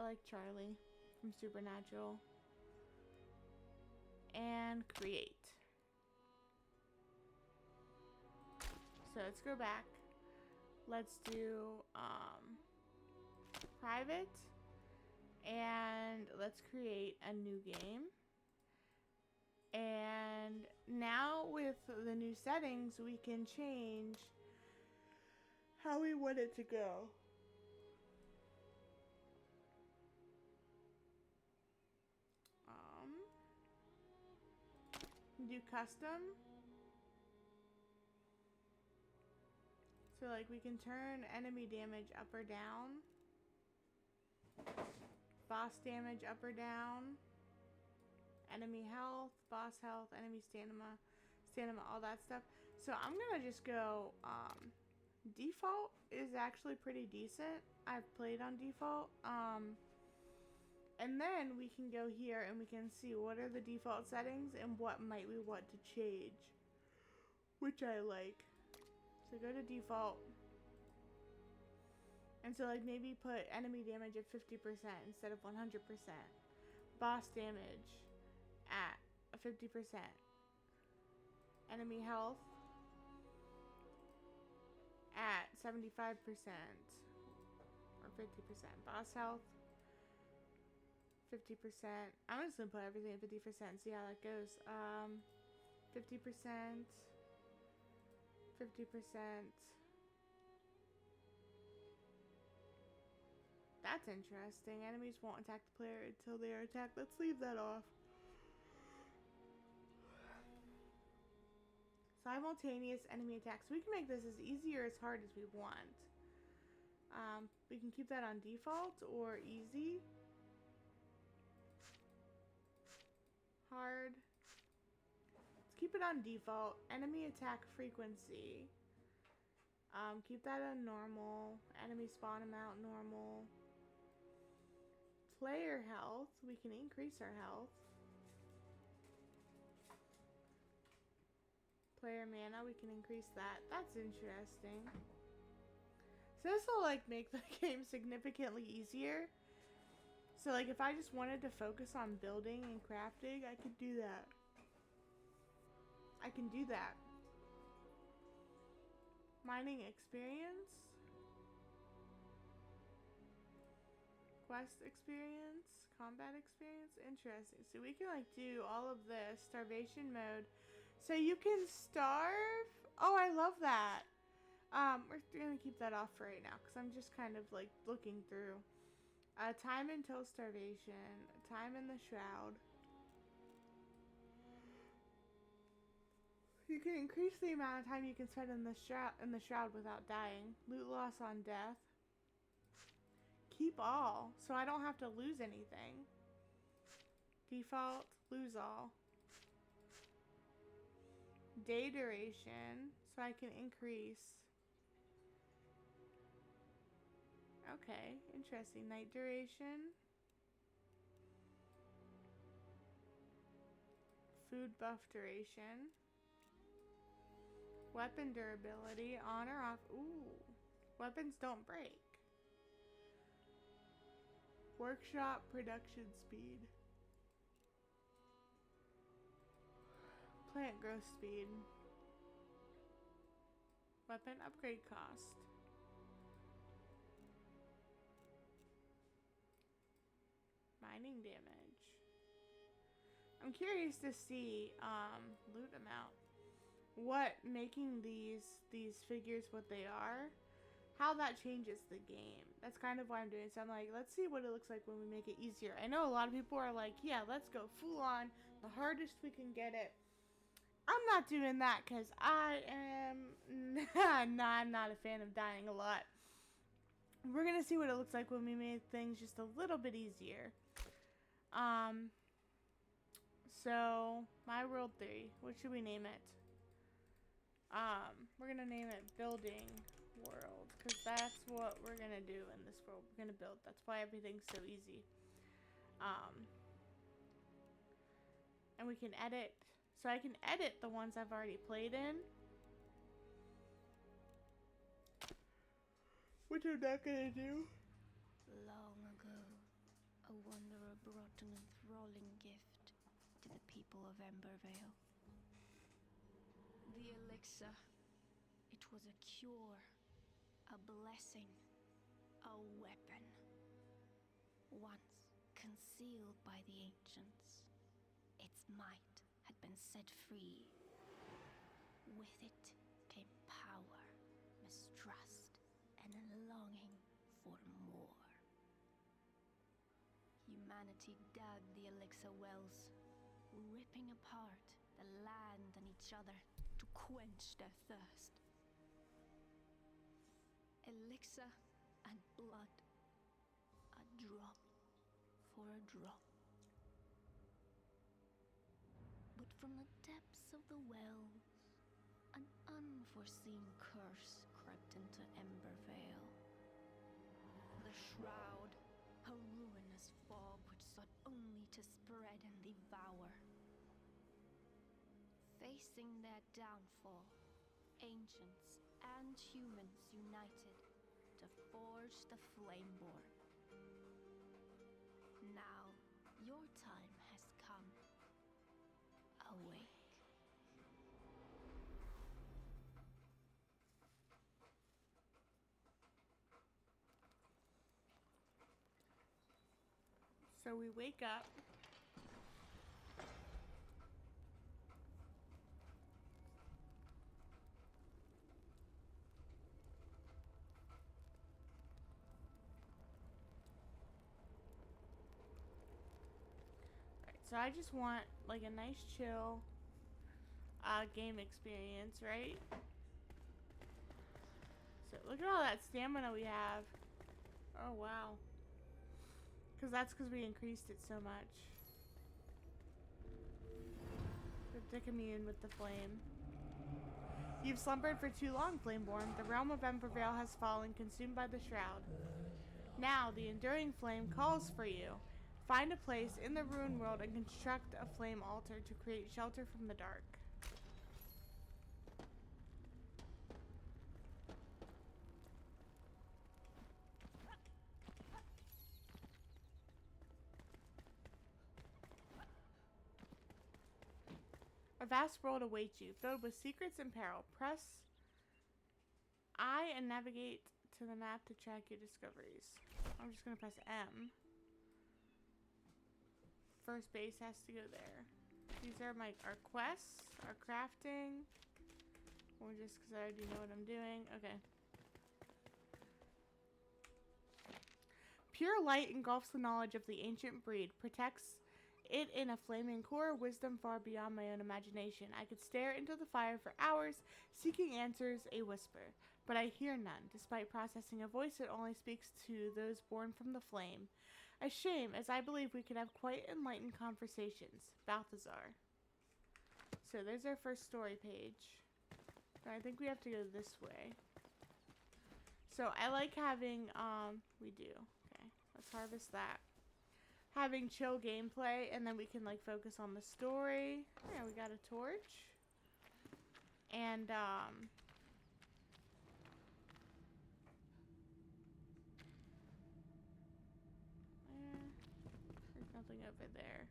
like Charlie from Supernatural. And create. So let's go back. Let's do private. And let's create a new game. And now with the new settings, we can change how we want it to go. Do custom. So like we can turn enemy damage up or down. Boss damage up or down. Enemy health, boss health, enemy stamina, all that stuff. So I'm gonna just go, default is actually pretty decent. I've played on default. And then we can go here and we can see what are the default settings and what might we want to change, which I like. So go to default. And so like maybe put enemy damage at 50% instead of 100%. Boss damage at 50%. Enemy health at 75% or 50%. Boss health 50%. I'm just gonna put everything at 50% and see how that goes. 50%. 50%. That's interesting. Enemies won't attack the player until they are attacked. Let's leave that off. Simultaneous enemy attacks. We can make this as easy or as hard as we want. We can keep that on default or easy. Hard. Let's keep it on default. Enemy attack frequency. Keep that on normal. Enemy spawn amount normal. Player health. We can increase our health. Player mana. We can increase that. That's interesting. So this will like make the game significantly easier. So like if I just wanted to focus on building and crafting, I could do that. I can do that. Mining experience. Quest experience. Combat experience. Interesting. So we can like do all of this. Starvation mode. So you can starve. Oh, I love that. We're gonna keep that off for right now because I'm just kind of like looking through. Time until starvation. Time in the shroud. You can increase the amount of time you can spend in the shroud without dying. Loot loss on death. Keep all, so I don't have to lose anything. Default, lose all. Day duration, so I can increase. Okay, interesting. Night duration. Food buff duration. Weapon durability, on or off. Ooh. Weapons don't break. Workshop production speed. Plant growth speed. Weapon upgrade cost. Mining damage. I'm curious to see loot amount. What making these figures what they are, how that changes the game. That's kind of why I'm doing. So I'm like, let's see what it looks like when we make it easier. I know a lot of people are like, yeah, let's go full on, the hardest we can get it. I'm not doing that because I am I'm not a fan of dying a lot. We're gonna see what it looks like when we make things just a little bit easier. So my world 3. What should we name it? We're gonna name it Building World because that's what we're gonna do in this world. We're gonna build. That's why everything's so easy. And we can edit. So I can edit the ones I've already played in, which I'm not gonna do. Long ago, brought an enthralling gift to the people of Embervale. The elixir. It was a cure, a blessing, a weapon. Once concealed by the ancients, its might had been set free. With it came power, mistrust, and a longing for more. Humanity dug the elixir wells, ripping apart the land and each other to quench their thirst. Elixir and blood, a drop for a drop. But from the depths of the wells, an unforeseen curse crept into Embervale. The Shroud, a ruinous fog which sought only to spread and devour. Facing their downfall, ancients and humans united to forge the Flameborn. Now, your time has come. Awake. So we wake up. So I just want like a nice chill game experience, right? So look at all that stamina we have. Oh wow. That's because we increased it so much. They're immune with the flame. You've slumbered for too long, Flameborn. The realm of Embervale has fallen, consumed by the Shroud. Now, the enduring flame calls for you. Find a place in the ruin world and construct a flame altar to create shelter from the dark. A vast world awaits you, filled with secrets and peril. Press I and navigate to the map to track your discoveries. I'm just going to press M. First base has to go there. These are our quests, our crafting. Or just because I already know what I'm doing. Okay. Pure light engulfs the knowledge of the ancient breed, protects it in a flaming core, wisdom far beyond my own imagination. I could stare into the fire for hours, seeking answers, a whisper. But I hear none, despite processing a voice that only speaks to those born from the flame. A shame, as I believe we could have quite enlightened conversations. Balthazar. So there's our first story page. I think we have to go this way. So I like having, we do. Okay, let's harvest that. Having chill gameplay, and then we can like focus on the story. Yeah, we got a torch. And, there's nothing over there.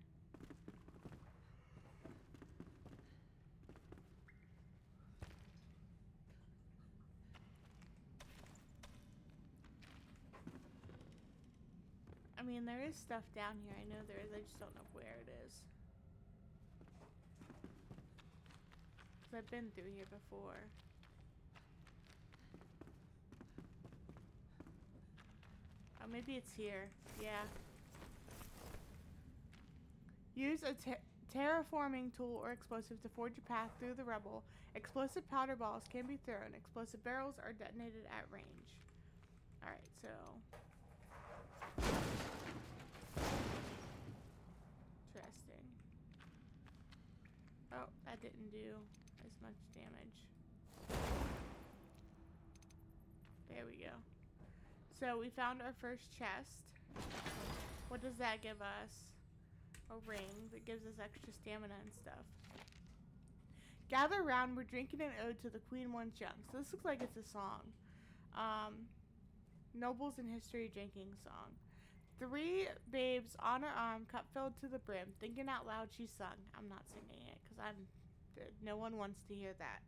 I mean, there is stuff down here. I know there is. I just don't know where it is. Because I've been through here before. Oh, maybe it's here. Yeah. Use a terraforming tool or explosive to forge a path through the rubble. Explosive powder balls can be thrown. Explosive barrels are detonated at range. Alright, so... Interesting. Oh, that didn't do as much damage. There we go. So we found our first chest. What does that give us? A ring that gives us extra stamina and stuff. Gather round, we're drinking an ode to the Queen One's young. So this looks like it's a song. Nobles in History drinking song. 3 babes on her arm, cup filled to the brim. Thinking out loud, she sung. I'm not singing it because no one wants to hear that.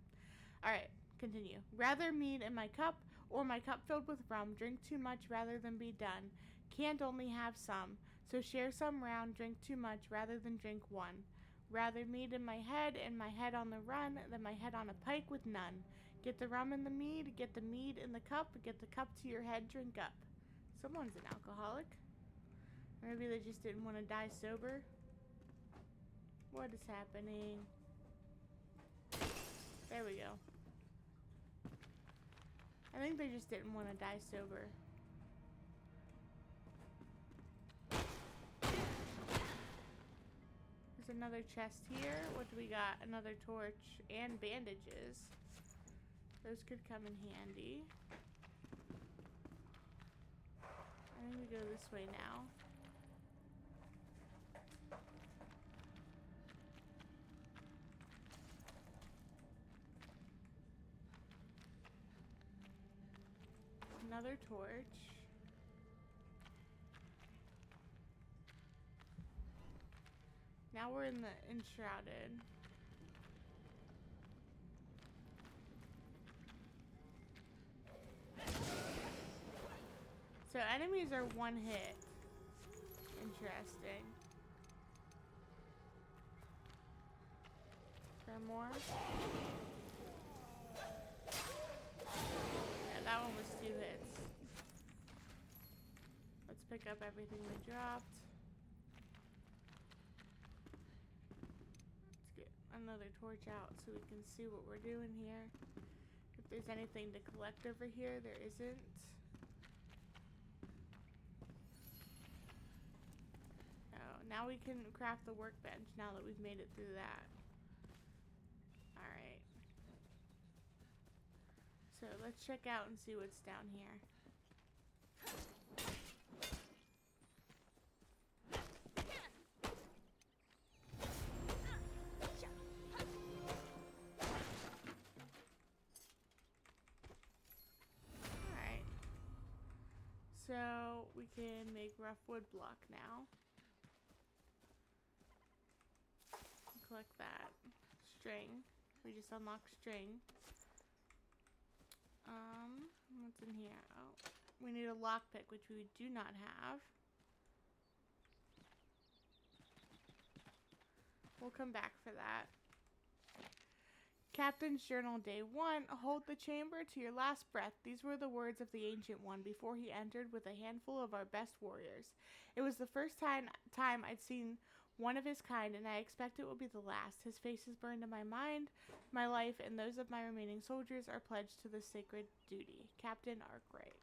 All right, continue. Rather mead in my cup or my cup filled with rum. Drink too much rather than be done. Can't only have some. So share some round. Drink too much rather than drink one. Rather mead in my head and my head on the run than my head on a pike with none. Get the rum in the mead. Get the mead in the cup. Get the cup to your head. Drink up. Someone's an alcoholic. Maybe they just didn't want to die sober. What is happening? There we go. I think they just didn't want to die sober. There's another chest here. What do we got? Another torch and bandages. Those could come in handy. I think we go this way now. Another torch. Now we're in the Enshrouded. So enemies are one hit. Interesting. Is there more? Yeah, that one was 2 hits. Let's pick up everything we dropped. Let's get another torch out so we can see what we're doing here. If there's anything to collect over here, there isn't. Now we can craft the workbench now that we've made it through that. Alright. So let's check out and see what's down here. Alright. So we can make rough wood block now. Collect that. String. We just unlocked string. What's in here? Oh, we need a lockpick, which we do not have. We'll come back for that. Captain's Journal, Day 1. Hold the chamber to your last breath. These were the words of the Ancient One before he entered with a handful of our best warriors. It was the first time I'd seen one of his kind, and I expect it will be the last. His face is burned in my mind. My life and those of my remaining soldiers are pledged to this sacred duty. Captain Arkwright.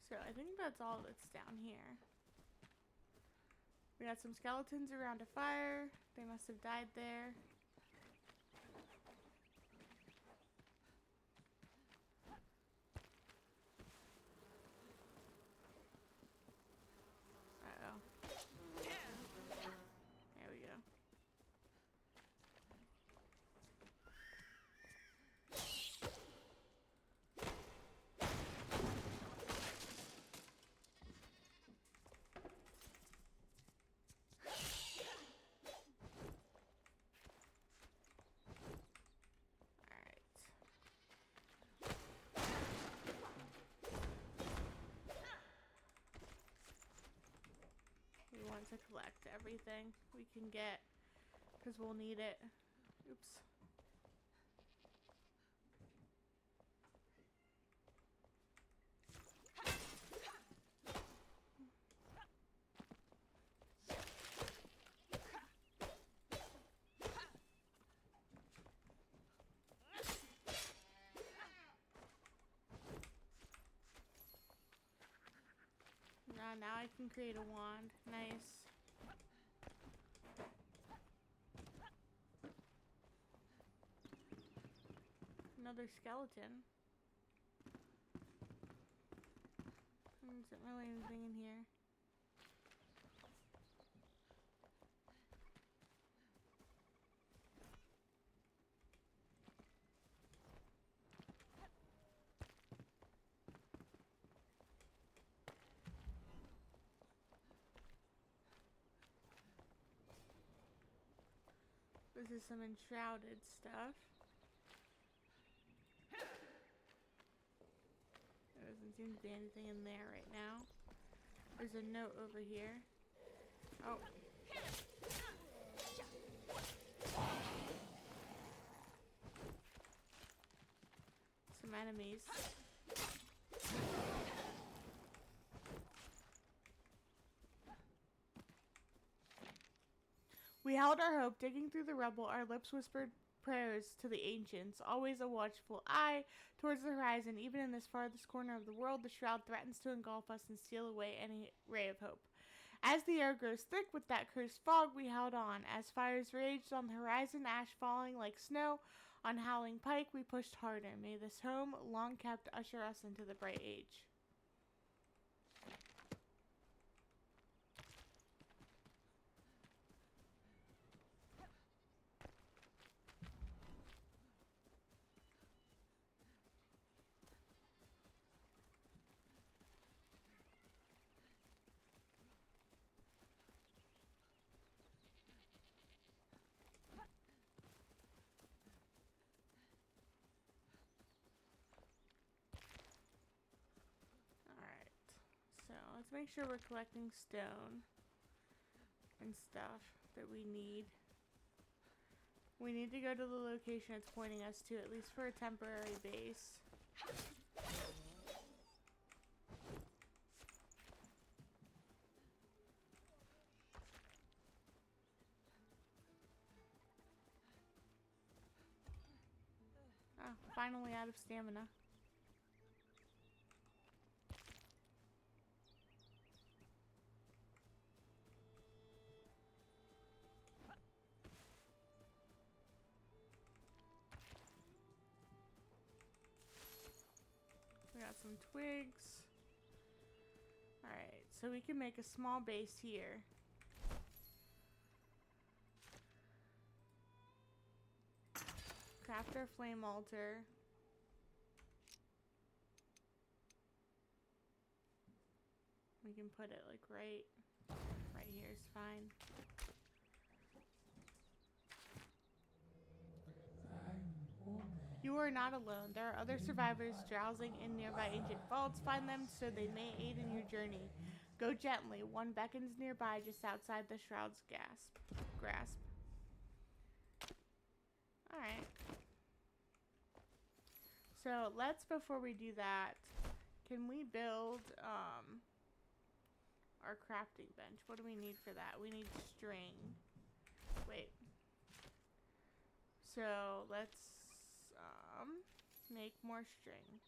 So I think that's all that's down here. We got some skeletons around a fire. They must have died there. To collect everything we can get because we'll need it. Oops. Now I can create a wand. Nice. Another skeleton. There isn't really anything in here. This is some enshrouded stuff. There doesn't seem to be anything in there right now. There's a note over here. Oh. Some enemies. We held our hope, digging through the rubble. Our lips whispered prayers to the ancients, always a watchful eye towards the horizon. Even in this farthest corner of the world, the shroud threatens to engulf us and steal away any ray of hope. As the air grows thick with that cursed fog, we held on. As fires raged on the horizon, ash falling like snow on Howling Pike, we pushed harder. May this home, long kept, usher us into the bright age. So let's make sure we're collecting stone and stuff that we need. We need to go to the location it's pointing us to, at least for a temporary base. Oh, finally out of stamina. We got some twigs. Alright, so we can make a small base here. Craft our flame altar. We can put it like right here is fine. You are not alone. There are other survivors drowsing in nearby ancient vaults. Find them so they may aid in your journey. Go gently. One beckons nearby just outside the shroud's grasp. Alright. So let's, before we do that, can we build our crafting bench? What do we need for that? We need string. Wait. So let's make more string.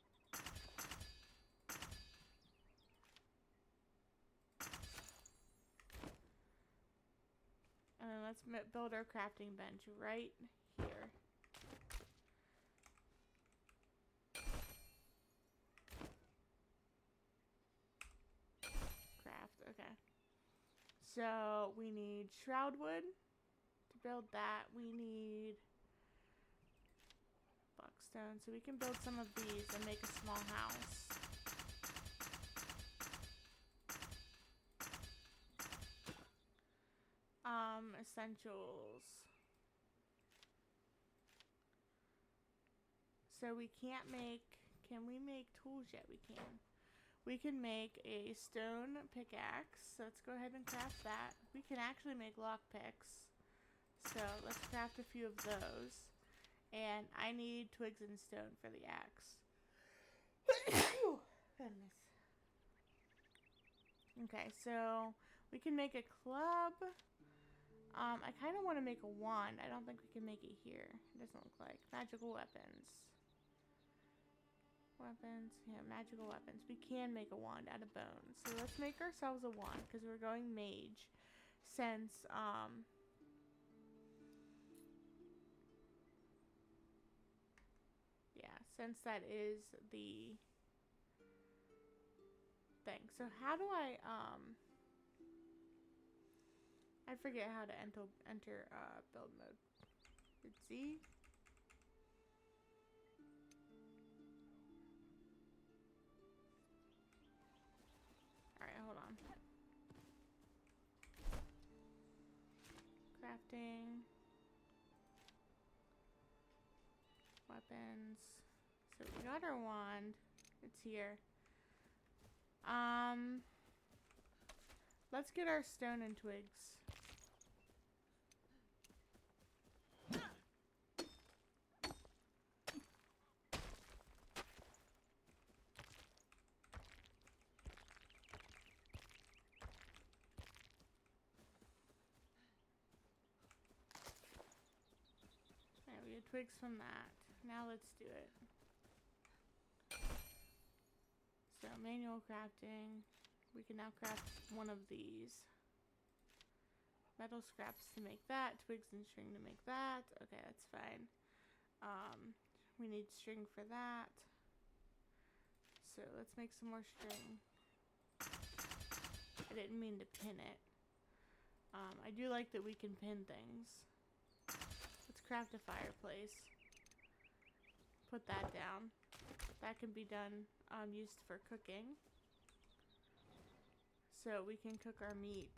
And then let's build our crafting bench right here. Craft, okay. So we need shroud wood to build that. We need buckstone, so we can build some of these and make a small house. Essentials. So we can't make, can we make tools yet? We can. We can make a stone pickaxe. So let's go ahead and craft that. We can actually make lockpicks. So let's craft a few of those. And I need twigs and stone for the axe. Goodness. Okay, so we can make a club. I kind of want to make a wand. I don't think we can make it here. It doesn't look like. Magical weapons. Yeah, magical weapons. We can make a wand out of bones. So let's make ourselves a wand because we're going mage. Since, yeah, since that is the thing. So how do I forget how to enter build mode. It's Z. Alright, hold on. Crafting. weapons. So we got our wand. It's here. Let's get our stone and twigs. Alright, we get twigs from that. Now let's do it. So manual crafting. We can now craft one of these. Metal scraps to make that. Twigs and string to make that. Okay, that's fine. We need string for that. So let's make some more string. I didn't mean to pin it. I do like that we can pin things. Let's craft a fireplace. Put that down. That can be done, used for cooking. So we can cook our meat.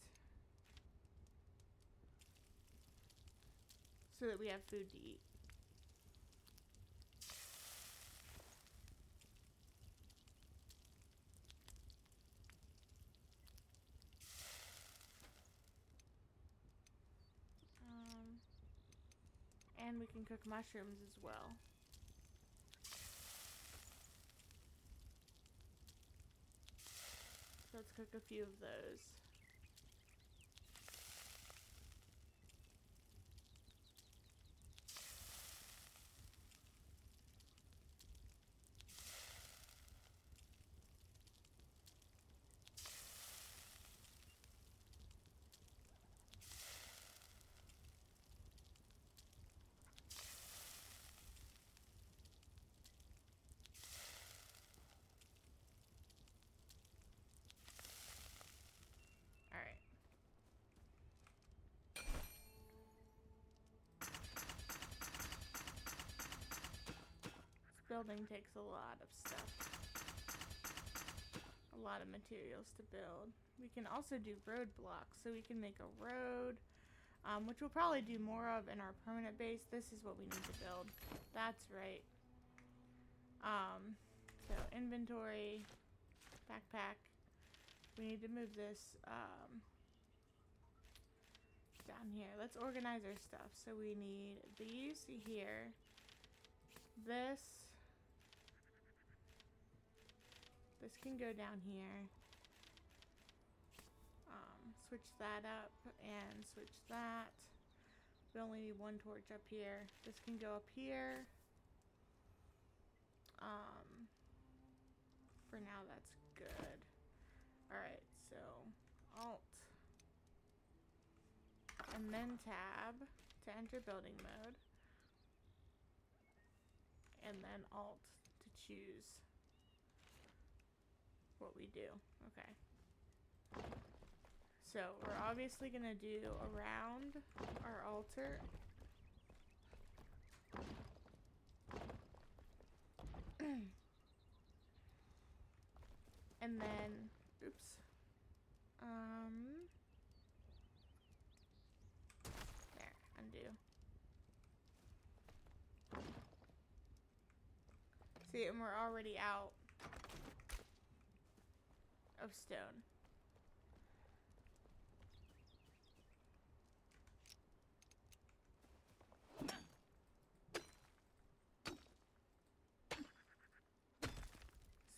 So that we have food to eat. And we can cook mushrooms as well. So let's cook a few of those. Building takes a lot of stuff. A lot of materials to build. We can also do road blocks, so we can make a road, which we'll probably do more of in our permanent base. This is what we need to build. That's right. So inventory, backpack. We need to move this down here. Let's organize our stuff. So we need these here. This can go down here. Switch that up and switch that. We only need one torch up here. This can go up here. For now, that's good. Alright, so Alt and then Tab to enter building mode. And then Alt to choose what we do. Okay. So we're obviously gonna do around our altar. And then, oops. There, undo. See, and we're already out of stone.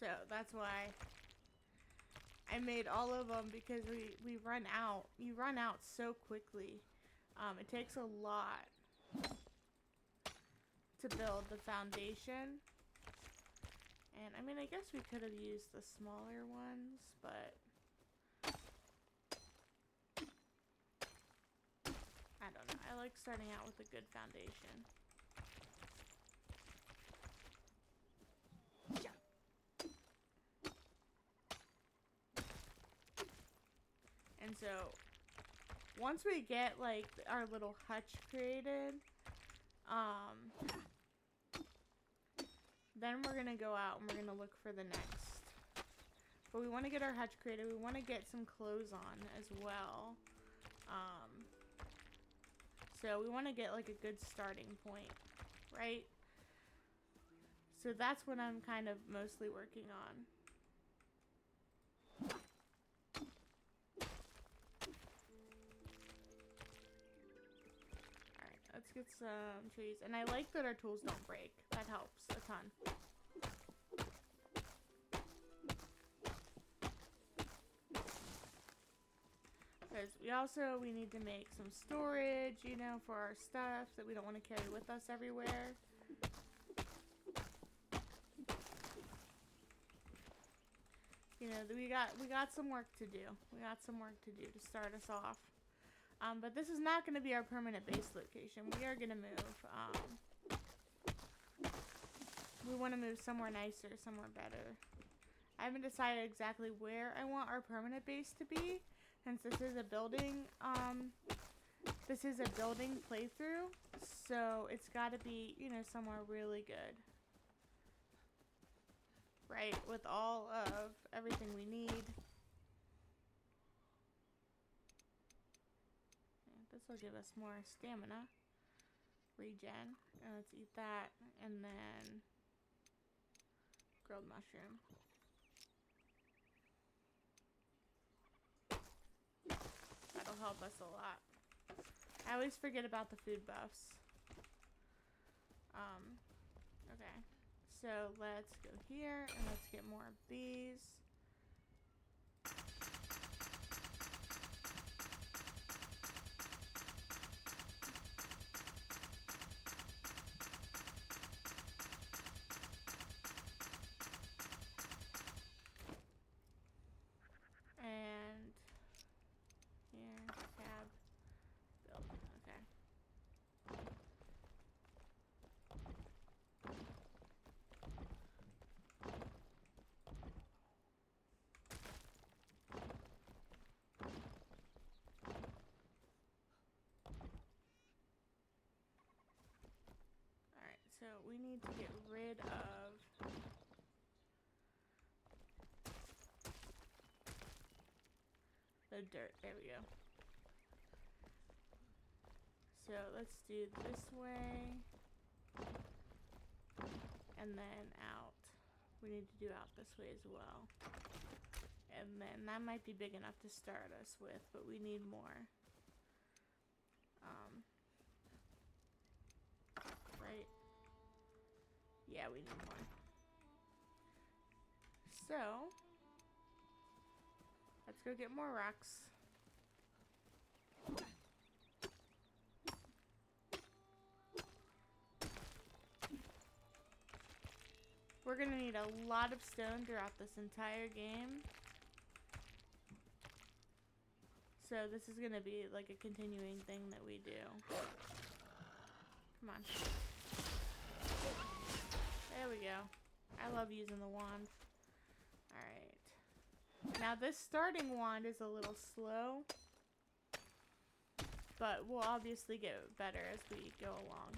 So that's why I made all of them, because we run out. You run out so quickly. It takes a lot to build the foundation. And I mean, I guess we could have used the smaller ones, but I don't know. I like starting out with a good foundation. And so once we get like our little hutch created, then we're gonna go out and we're gonna look for the next. But we want to get our hutch created. We want to get some clothes on as well. So we want to get like a good starting point, right? So that's what I'm kind of mostly working on. Alright, let's get some trees. And I like that our tools don't break. That helps a ton. Because we need to make some storage, you know, for our stuff that we don't want to carry with us everywhere. You know, we got some work to do. We got some work to do to start us off. But this is not going to be our permanent base location. We are going to move. We want to move somewhere nicer, somewhere better. I haven't decided exactly where I want our permanent base to be, since this is a building playthrough. So it's got to be, you know, somewhere really good. Right, with all of everything we need. Okay, this will give us more stamina. Regen. And let's eat that. And then grilled mushroom. That'll help us a lot. I always forget about the food buffs. Okay. So let's go here and let's get more of these. And here, tab, build. Okay. Alright, so we need to get rid of the dirt. There we go. So let's do this way. And then out. We need to do out this way as well. And then that might be big enough to start us with, but we need more. Right? Yeah, we need more. So, let's go get more rocks. We're gonna need a lot of stone throughout this entire game. So this is gonna be like a continuing thing that we do. Come on. There we go. I love using the wand. Alright. Now this starting wand is a little slow, but we'll obviously get better as we go along.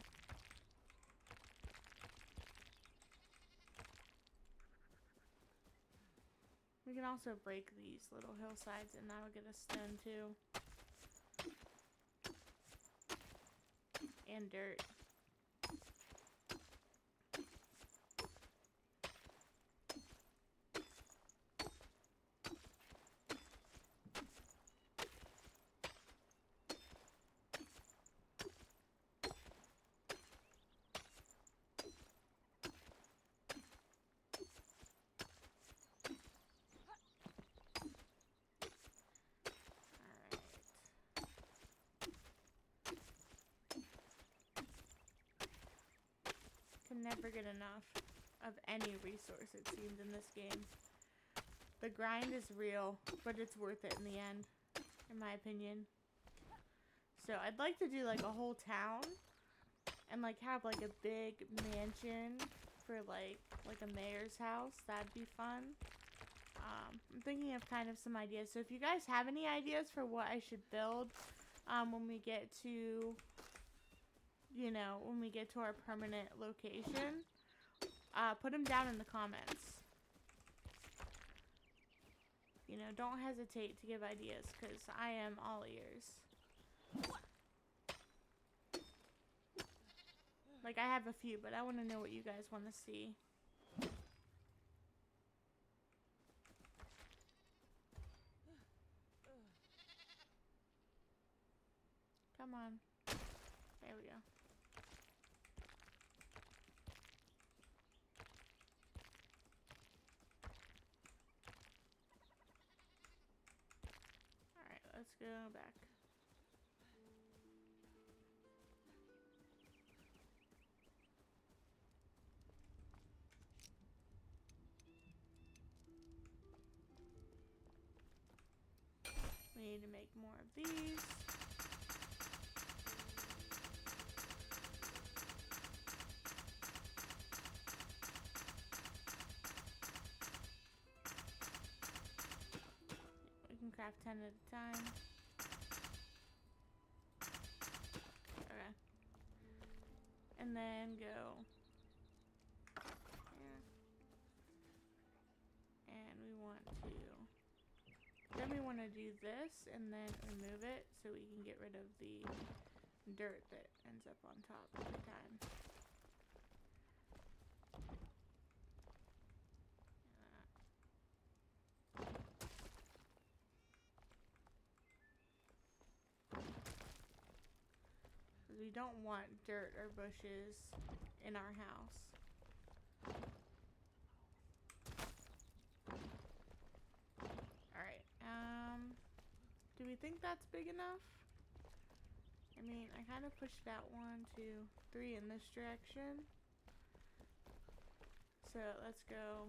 We can also break these little hillsides and that'll get us stone too. And dirt. Can never get enough of any resource, it seems, in this game. The grind is real, but it's worth it in the end, in my opinion. So I'd like to do like a whole town and like have like a big mansion for like a mayor's house. That'd be fun. I'm thinking of kind of some ideas. So if you guys have any ideas for what I should build when we get to, you know, when we get to our permanent location, put them down in the comments. You know, don't hesitate to give ideas, because I am all ears. Like, I have a few, but I want to know what you guys want to see. go back. We need to make more of these. We can craft 10 at a time. Okay. And then go here. And we want to... Then we want to do this and then remove it so we can get rid of the dirt that ends up on top every time. We don't want dirt or bushes in our house. Alright, do we think that's big enough? I mean, I kind of pushed out 1, 2, 3 in this direction. So let's go.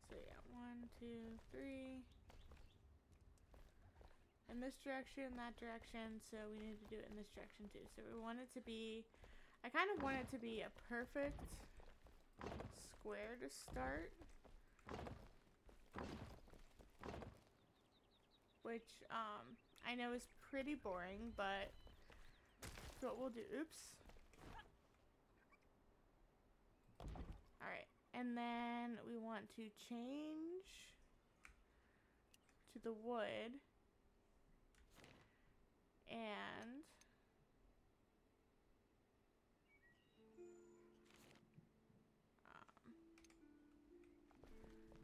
So yeah, 1, 2, 3. In this direction, that direction, so we need to do it in this direction too. So we want it to be, I kind of want it to be a perfect square to start. Which, I know is pretty boring, but that's what we'll do. Oops. Alright, and then we want to change to the wood. And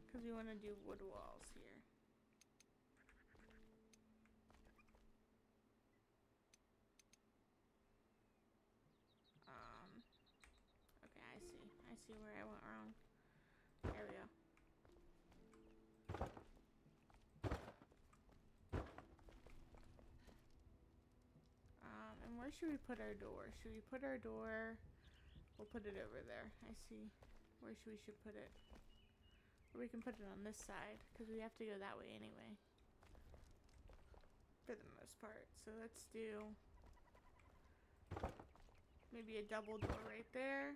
because we want to do wood walls here. Okay, I see where I went wrong. There we go. And where should we put our door? Should we put our door? We'll put it over there. I see where we should put it. Or we can put it on this side, because we have to go that way anyway. For the most part. So let's do maybe a double door right there.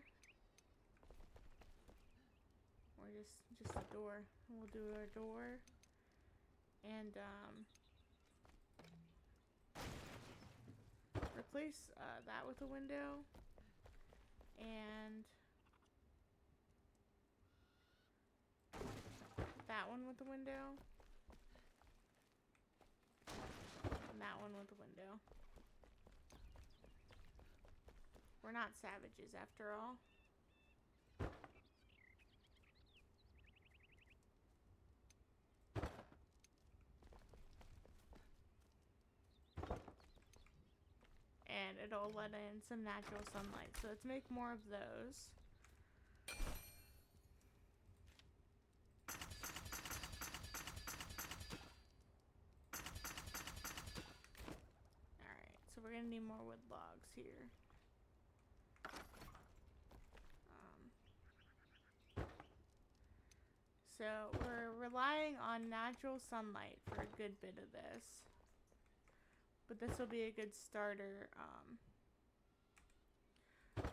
Or just a door. And we'll do our door. And replace that with a window. And that one with the window. And that one with the window. We're not savages after all. And it'll let in some natural sunlight. So let's make more of those. Alright, so we're gonna need more wood logs here. So we're relying on natural sunlight for a good bit of this. But this will be a good starter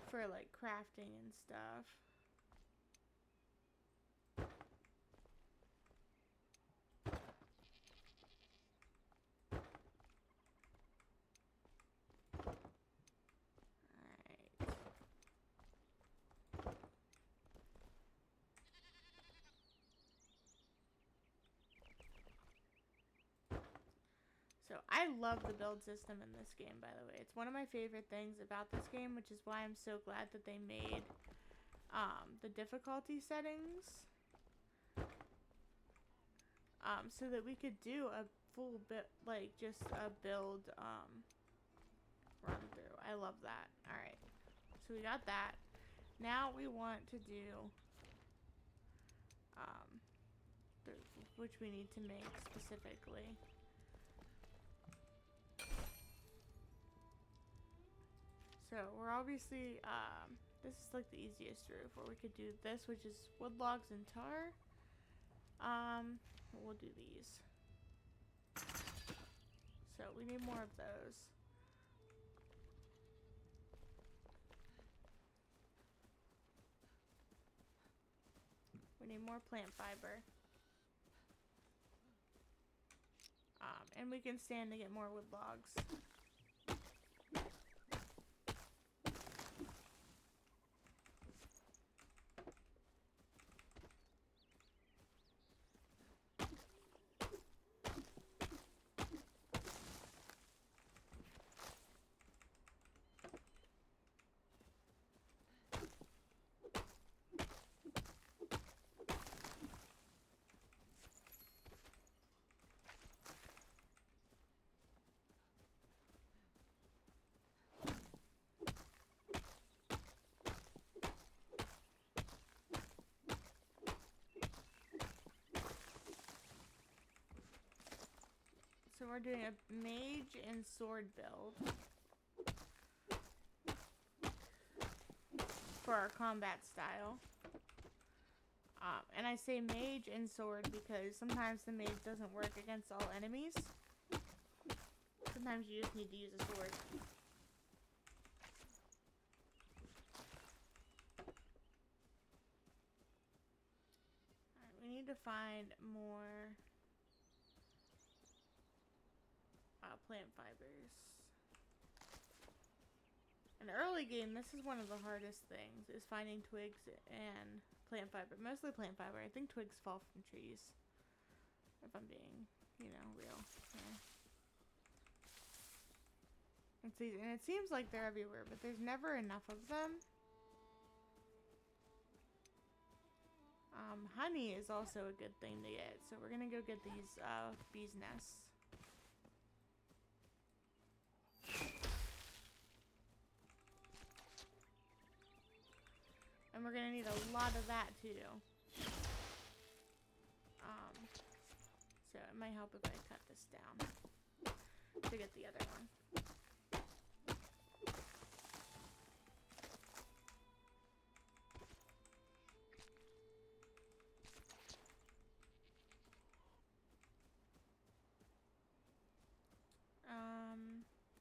for like crafting and stuff. So I love the build system in this game, by the way. It's one of my favorite things about this game, which is why I'm so glad that they made the difficulty settings so that we could do a full bit, like just a build run through. I love that. All right, so we got that. Now we want to do which we need to make specifically. So we're obviously this is like the easiest route where we could do this, which is wood logs and tar. We'll do these. So we need more of those. We need more plant fiber. And we can stand to get more wood logs. So we're doing a mage and sword build for our combat style. And I say mage and sword because sometimes the mage doesn't work against all enemies. Sometimes you just need to use a sword. Alright, we need to find more plant fibers. In the early game, this is one of the hardest things, is finding twigs and plant fiber. Mostly plant fiber. I think twigs fall from trees. If I'm being, real. Yeah. And it seems like they're everywhere, but there's never enough of them. Honey is also a good thing to get. So we're gonna go get these bees' nests. And we're gonna need a lot of that too. So it might help if I cut this down to get the other one.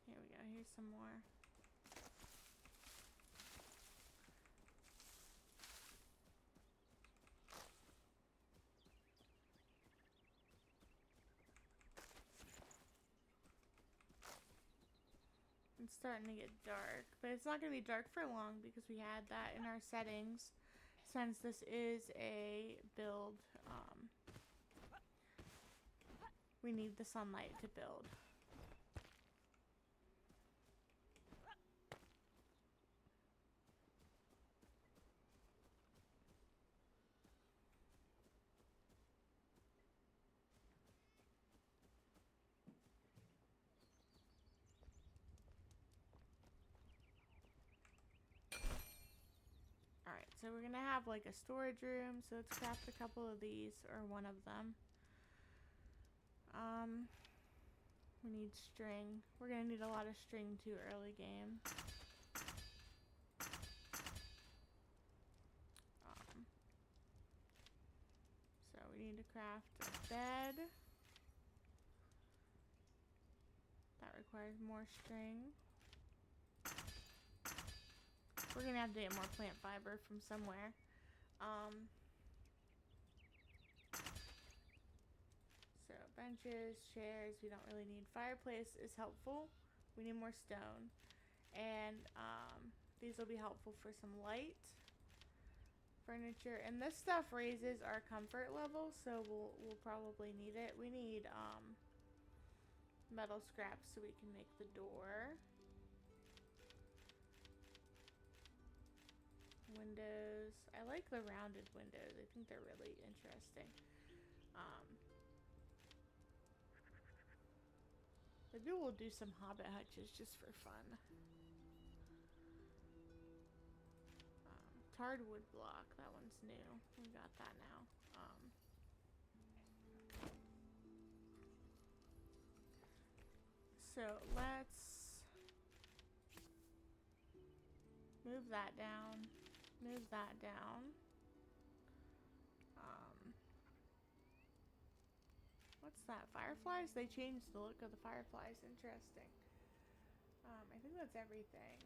Here we go. Here's some more. It's starting to get dark, but it's not going to be dark for long because we had that in our settings. Since this is a build, we need the sunlight to build. Alright, so we're gonna have like a storage room, so let's craft a couple of these, or one of them. We need string. We're gonna need a lot of string too early game. So we need to craft a bed. That requires more string. We're gonna have to get more plant fiber from somewhere. So benches, chairs, we don't really need. Fireplace is helpful. We need more stone. And these will be helpful for some light. Furniture. And this stuff raises our comfort level, so we'll probably need it. We need metal scraps so we can make the door. Windows. I like the rounded windows. I think they're really interesting. Maybe we'll do some hobbit hutches just for fun. Tarred wood block. That one's new. We got that now. So let's move that down. Move that down. What's that? Fireflies? They changed the look of the fireflies. Interesting. I think that's everything.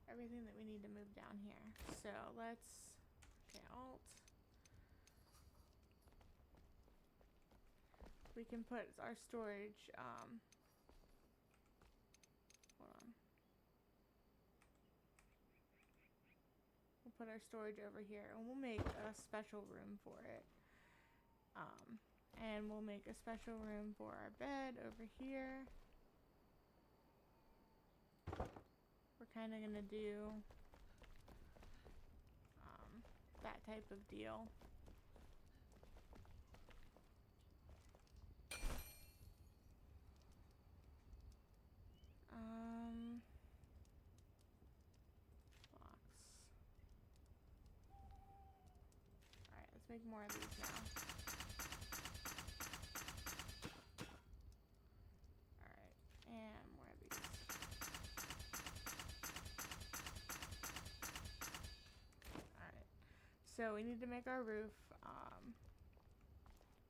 Everything that we need to move down here. So let's, okay, Alt. We can put our storage, hold on. We'll put our storage over here and we'll make a special room for it. And we'll make a special room for our bed over here. We're kind of gonna do that type of deal. Blocks. Alright, let's make more of these now. Alright, and more of these. Alright, so we need to make our roof,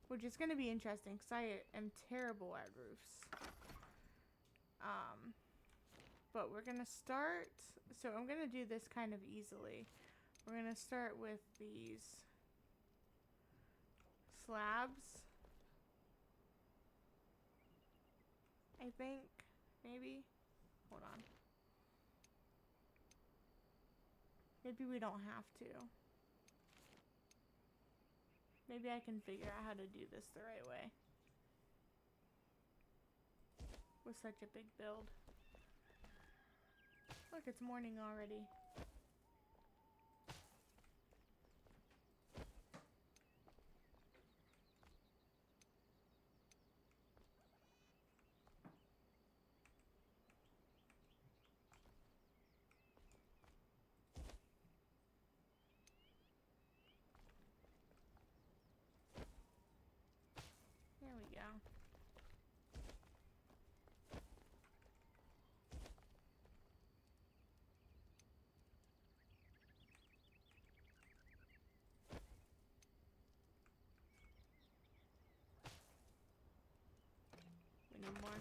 which is going to be interesting because I am terrible at roofs. But we're going to start, so I'm going to do this kind of easily. We're going to start with these slabs. I think, maybe. Hold on. Maybe we don't have to. Maybe I can figure out how to do this the right way. With such a big build. Look, it's morning already. There we go. We need more.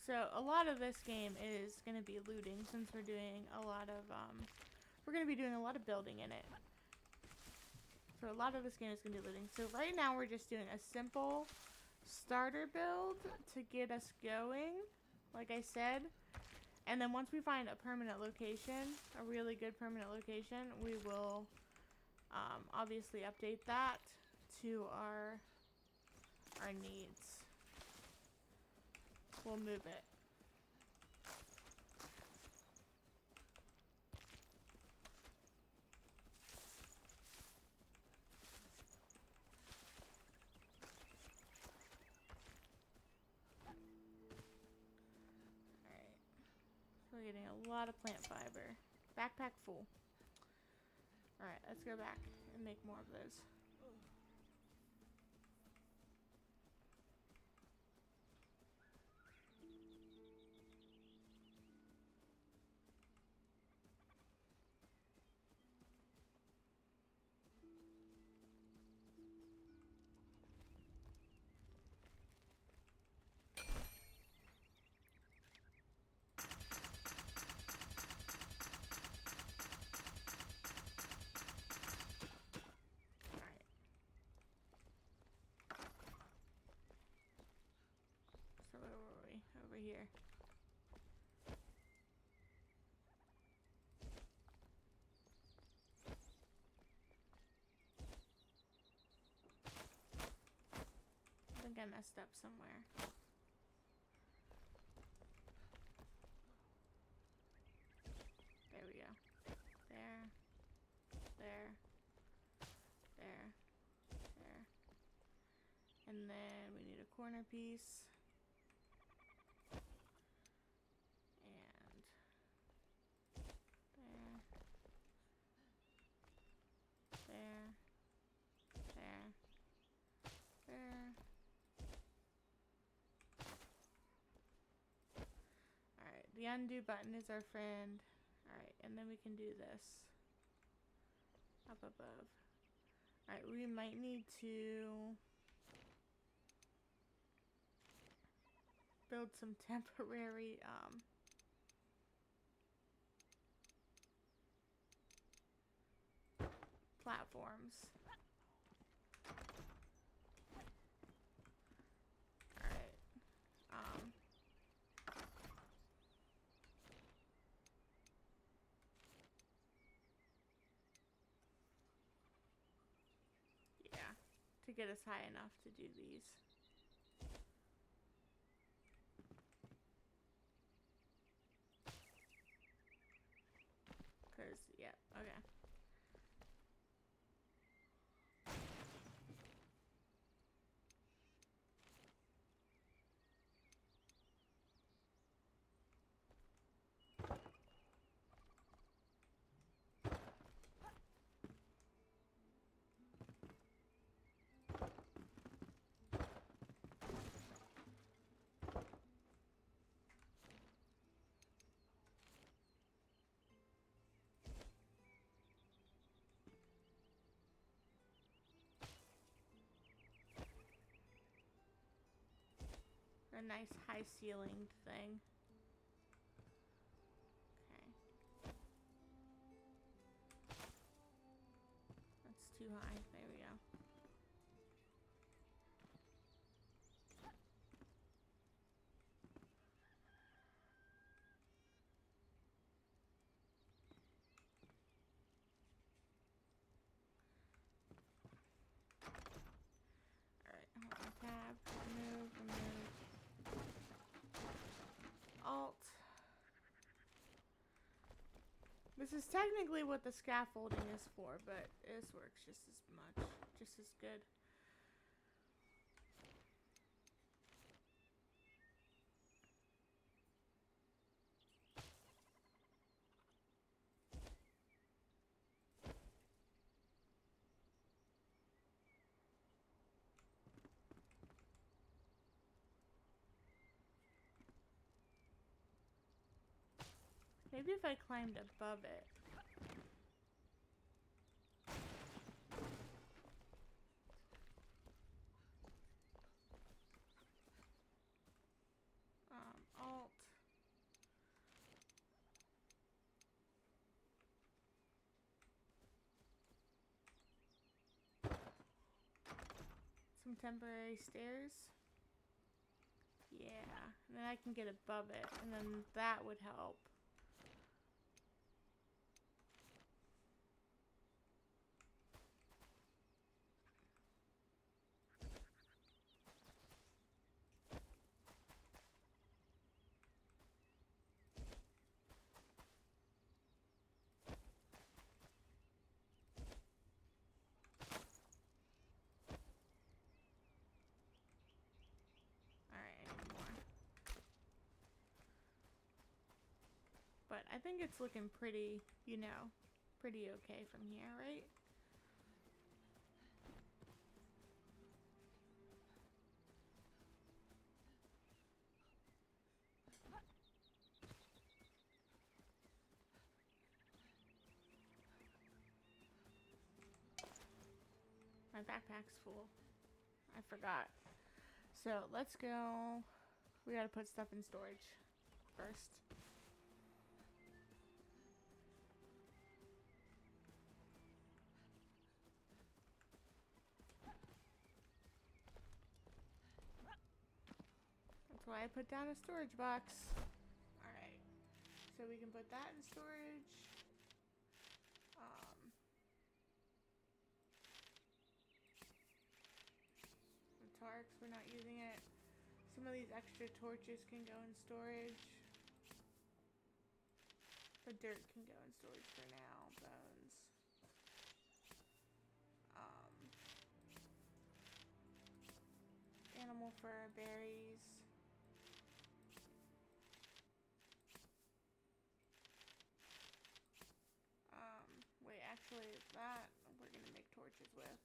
So a lot of this game is going to be looting since we're doing a lot of, we're going to be doing a lot of building in it. So a lot of this game is going to be looting. So right now we're just doing a simple starter build to get us going, like I said. And then once we find a permanent location, a really good permanent location, we will obviously update that to our needs. We'll move it. Alright. We're getting a lot of plant fiber. Backpack full. Alright, let's go back and make more of those. messed up somewhere. There we go. There. There. There. There. And then we need a corner piece. And there. There. There. There. Alright, the undo button is our friend. Alright, and then we can do this. Up above. Alright, we might need to build some temporary platforms. Alright. Yeah, to get us high enough to do these. Cause, yeah, okay. A nice high ceilinged thing. Okay. That's too high. There we go. Alright, hold on. Tab. Remove, remove. Alt. This is technically what the scaffolding is for, but this works just as much, just as good. Maybe if I climbed above it. Alt. Some temporary stairs. Yeah, and then I can get above it, and then that would help. But I think it's looking pretty, you know, pretty okay from here, right? My backpack's full. I forgot. So let's go. We gotta put stuff in storage first. That's why I put down a storage box. Alright. So we can put that in storage. The tarps we're not using it. Some of these extra torches can go in storage. The dirt can go in storage for now. Bones. Animal fur, berries. Wait, actually, that we're gonna make torches with.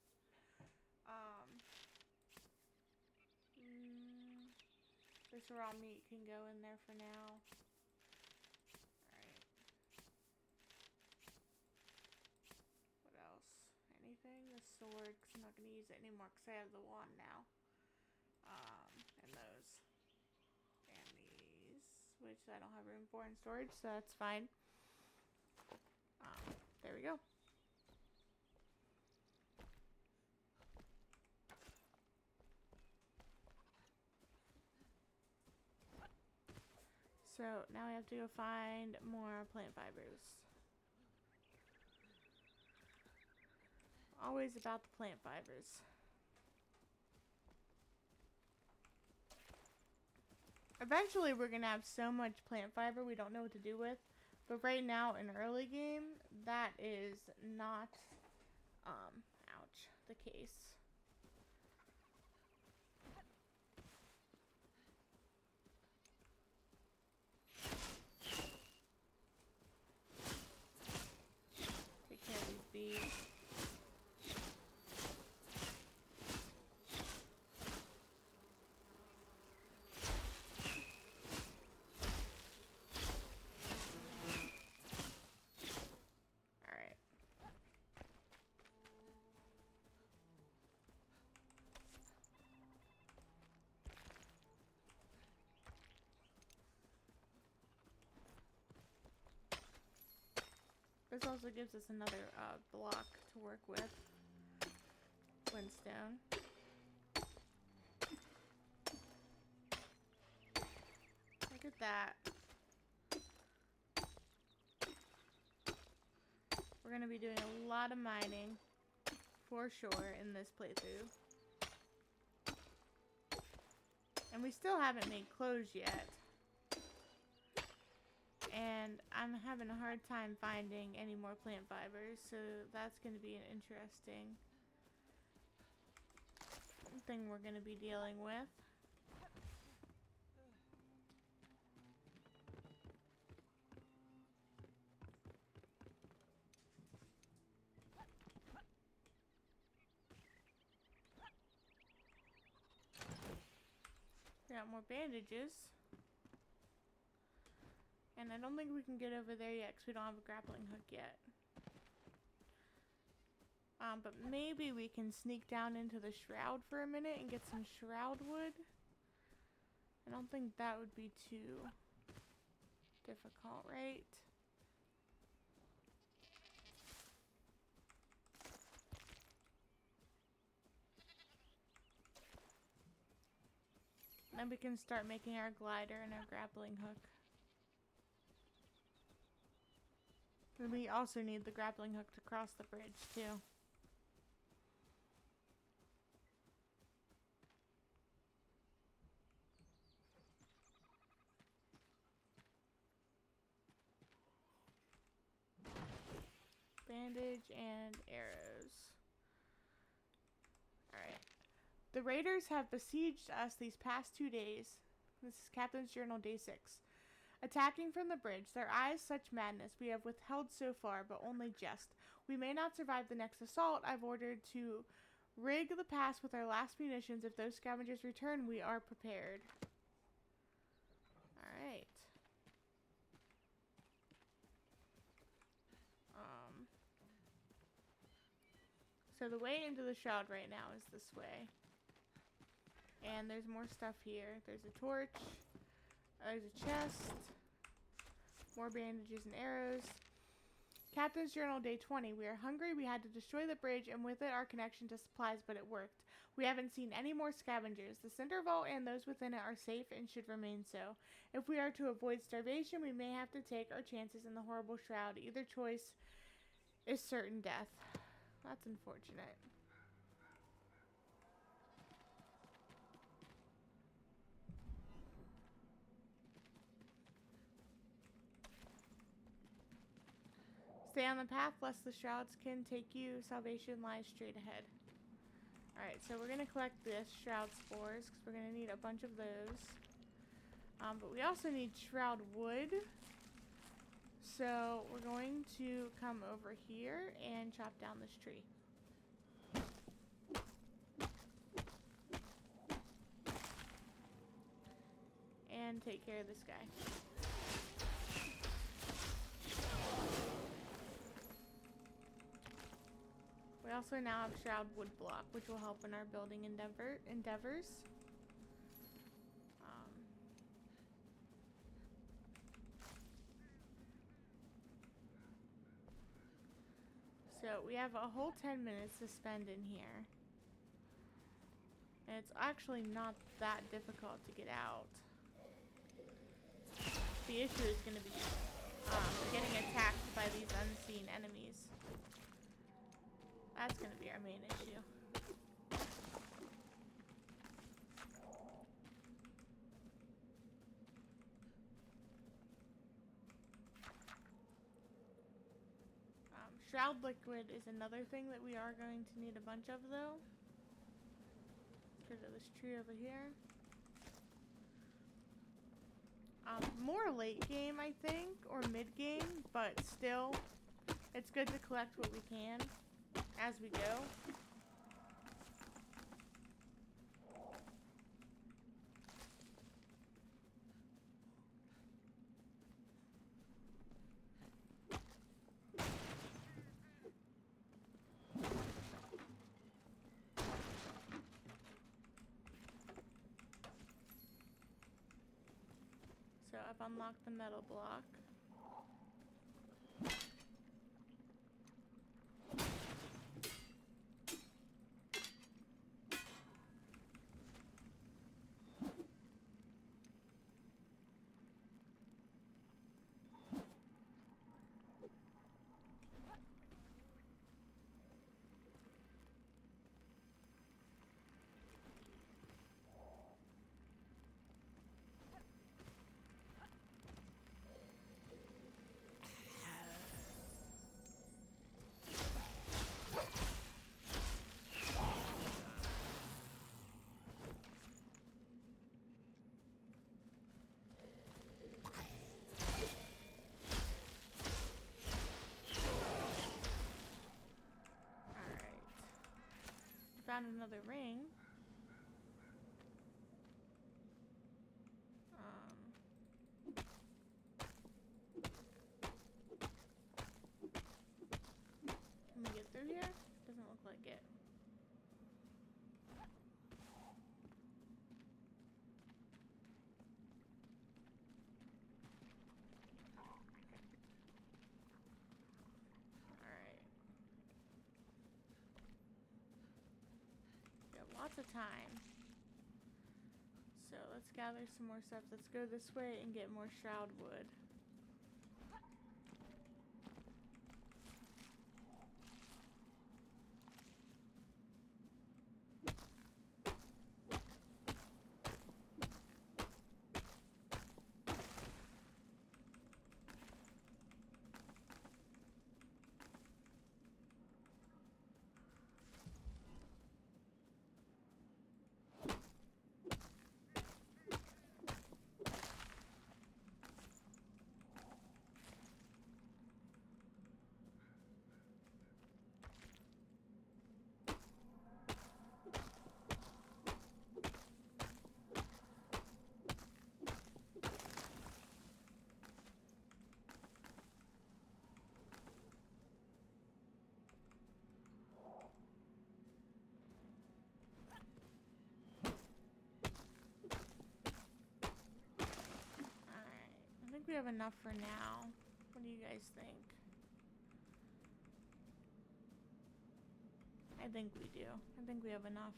This raw meat can go in there for now. Alright. What else? Anything? The sword, because I'm not gonna use it anymore because I have the wand now. And those. And these, which I don't have room for in storage, so that's fine. There we go. So now we have to go find more plant fibers. Always about the plant fibers. Eventually we're gonna have so much plant fiber we don't know what to do with. But right now in early game, that is not, ouch, the case. Take care of these bees. This also gives us another block to work with. Flintstone. Look at that. We're going to be doing a lot of mining for sure in this playthrough. And we still haven't made clothes yet. And I'm having a hard time finding any more plant fibers, so that's going to be an interesting thing we're going to be dealing with. Got more bandages. And I don't think we can get over there yet because we don't have a grappling hook yet. But maybe we can sneak down into the Shroud for a minute and get some Shroud wood. I don't think that would be too difficult, right? Then we can start making our glider and our grappling hook. And we also need the grappling hook to cross the bridge too. Bandage and arrows. Alright. The raiders have besieged us these past 2 days. This is Captain's Journal, Day 6. Attacking from the bridge, their eyes such madness we have withheld so far, but only just. We may not survive the next assault. I've ordered to rig the pass with our last munitions. If those scavengers return, we are prepared. Alright. So the way into the Shroud right now is this way. And there's more stuff here. There's a torch. There's a chest. More bandages and arrows. Captain's Journal, Day 20. We are hungry. We had to destroy the bridge and with it our connection to supplies, but it worked. We haven't seen any more scavengers. The Cinder Vault and those within it are safe and should remain so. If we are to avoid starvation, we may have to take our chances in the horrible Shroud. Either choice is certain death. That's unfortunate. Stay on the path lest the shrouds can take you. Salvation lies straight ahead. Alright, so we're going to collect this shroud spores because we're going to need a bunch of those. But we also need shroud wood. So we're going to come over here and chop down this tree. And take care of this guy. We also now have shroud wood block, which will help in our building endeavors. So we have a whole 10 minutes to spend in here. And it's actually not that difficult to get out. The issue is going to be getting attacked by these unseen enemies. That's going to be our main issue. Shroud liquid is another thing that we are going to need a bunch of, though. Let's go to this tree over here. More late game, I think, or mid game, but still, it's good to collect what we can as we go. So I've unlocked the metal block. Found another ring. Can we get through here? Doesn't look like it. Lots of time. So let's gather some more stuff. Let's go this way and get more shroud wood. I think we have enough for now. What do you guys think? I think we do. I think we have enough.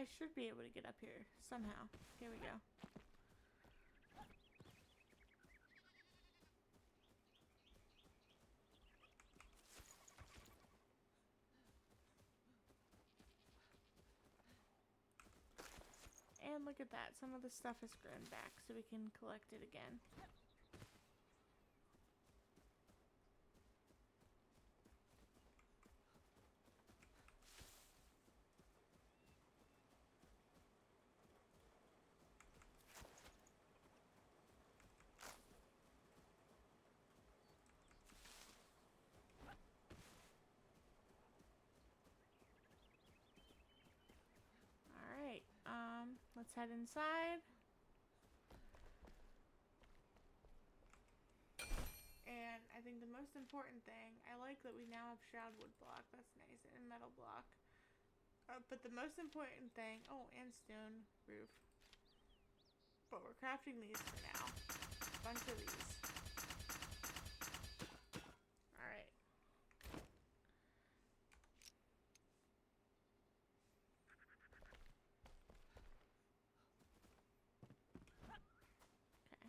I should be able to get up here somehow. Here we go. And look at that. Some of the stuff has grown back, so we can collect it again. Alright, let's head inside. And I think the most important thing, I like that we now have Shroud wood block. That's nice. And metal block. But the most important thing, oh, and stone roof. But we're crafting these for now. A bunch of these. Alright. Okay.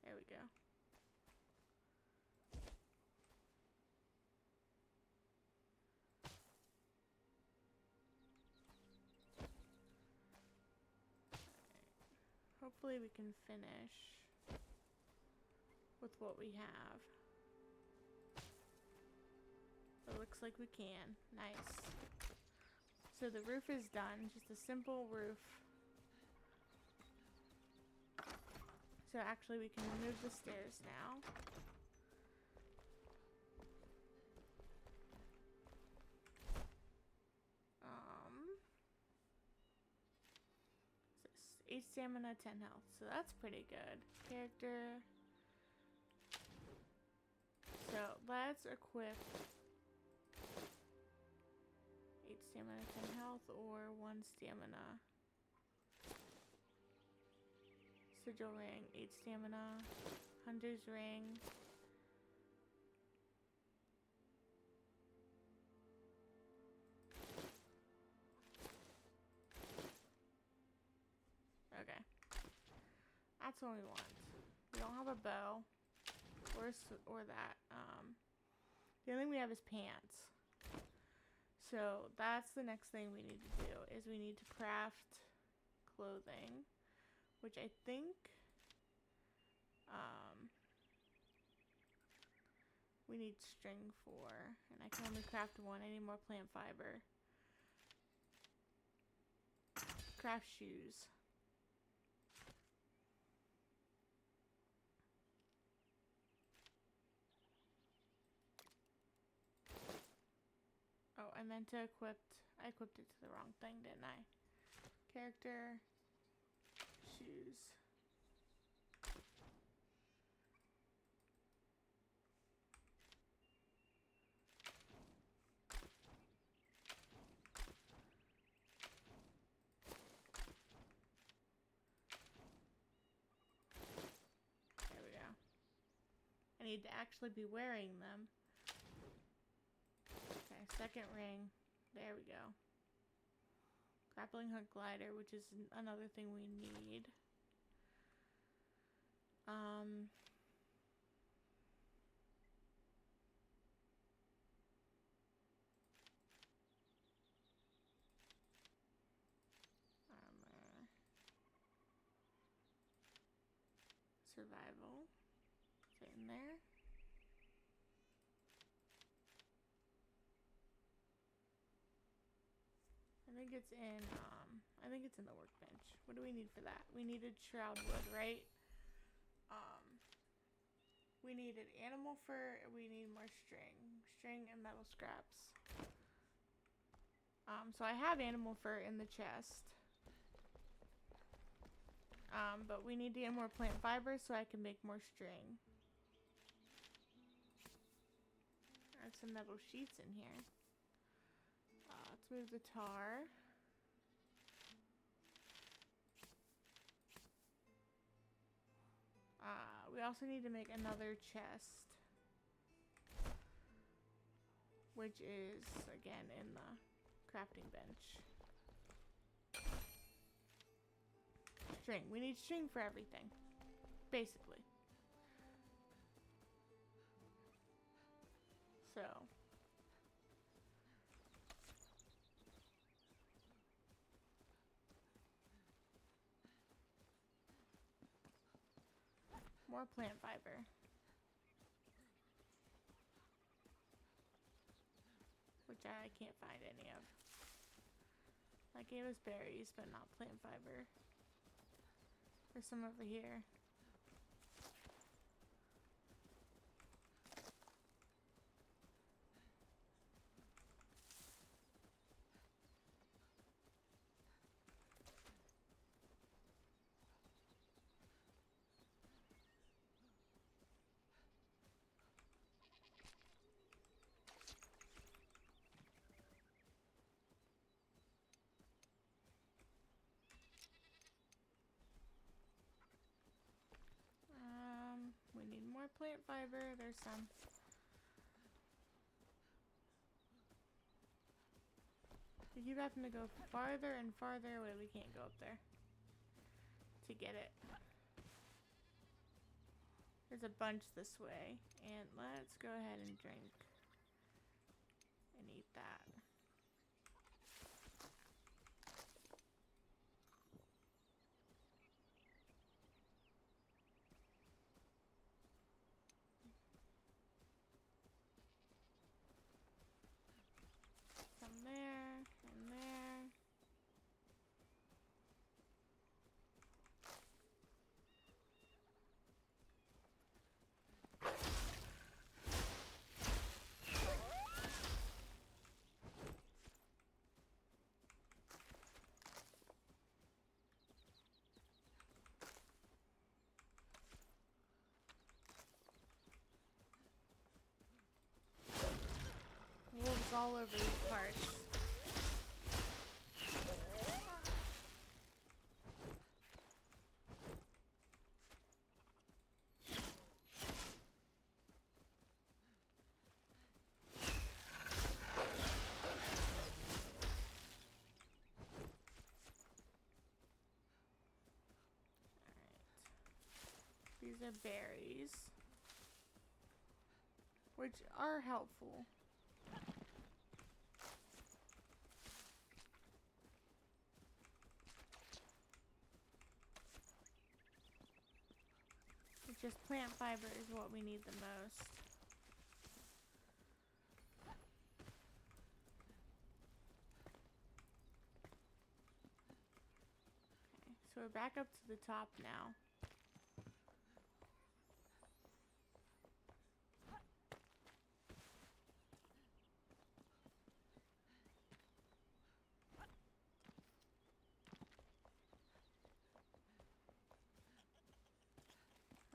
There we go. Hopefully we can finish with what we have. It looks like we can. Nice. So the roof is done. Just a simple roof. So actually we can remove the stairs now. So 8 stamina, 10 health. So that's pretty good. Character. So let's equip 8 stamina, 10 health, or 1 stamina. Sigil ring, 8 stamina. Hunter's ring. Okay. That's what we want. We don't have a bow. Or that. The only thing we have is pants. So that's the next thing we need to do, is we need to craft clothing. Which I think we need string for, and I can only craft one. I need more plant fiber. Craft shoes. Oh, I meant to I equipped it to the wrong thing, didn't I? Character. Shoes. There we go. I need to actually be wearing them. Okay, second ring. There we go. Grappling hook glider, which is another thing we need. Armor. Survival. Is it in there? I think it's in the workbench. What do we need for that? We needed shroud wood, right? We needed animal fur, we need more string and metal scraps. So I have animal fur in the chest. But we need to get more plant fiber so I can make more string. There's some metal sheets in here. Let's move the tar. we also need to make another chest. Which is, again, in the crafting bench. String. We need string for everything. Basically. So. More plant fiber. Which I can't find any of. That gave us berries, but not plant fiber. There's some over here. We need more plant fiber. There's some. We keep having to go farther and farther away. We can't go up there to get it. There's a bunch this way. And let's go ahead and drink and eat that. Some there and there. Wolves all over these parts. These are berries, which are helpful. It's just plant fiber is what we need the most. Okay, so we're back up to the top now.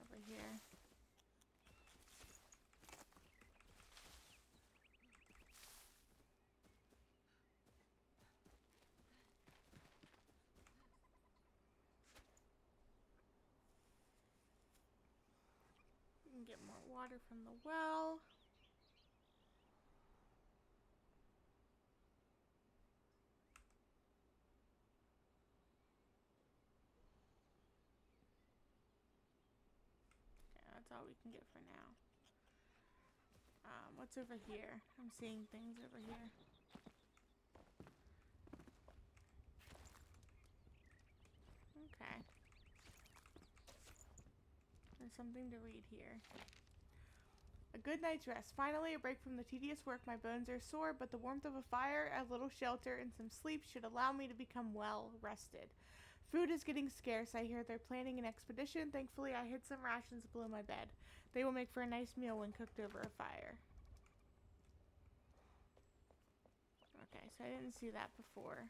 Over here. We can get more water from the well. That's all we can get for now. What's over here? I'm seeing things over here. Okay. There's something to read here. A good night's rest. Finally, a break from the tedious work. My bones are sore, but the warmth of a fire, a little shelter, and some sleep should allow me to become well rested. Food is getting scarce. I hear they're planning an expedition. Thankfully, I hid some rations below my bed. They will make for a nice meal when cooked over a fire. Okay, so I didn't see that before.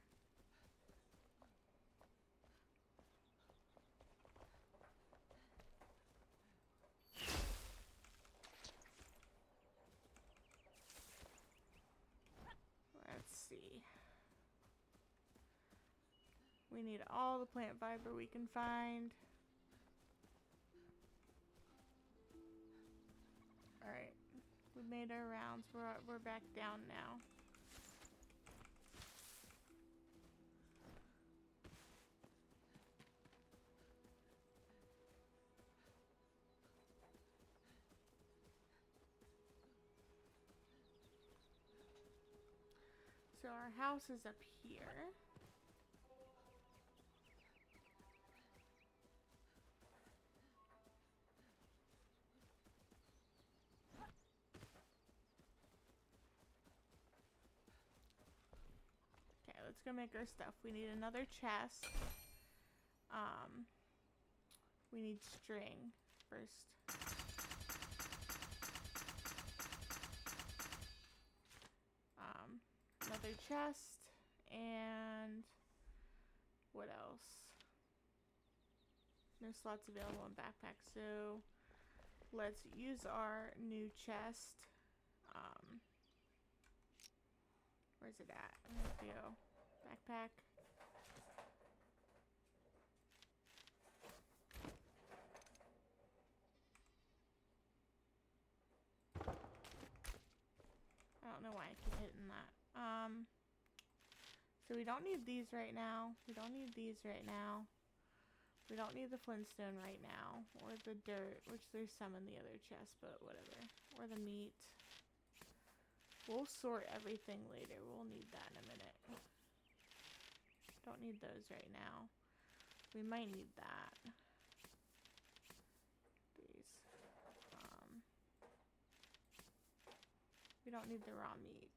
Let's see. We need all the plant fiber we can find. made our rounds. We're back down now. So our house is up here. Okay, let's go make our stuff. We need another chest. We need string first. Another chest, and what else? No slots available in backpack, so let's use our new chest. Where's it at? Let's go. Backpack. I don't know why I keep hitting that. So we don't need these right now. We don't need these right now. We don't need the flintstone right now. Or the dirt, which there's some in the other chest, but whatever. Or the meat. We'll sort everything later. We'll need that in a minute. Don't need those right now. We might need that. These. We don't need the raw meat.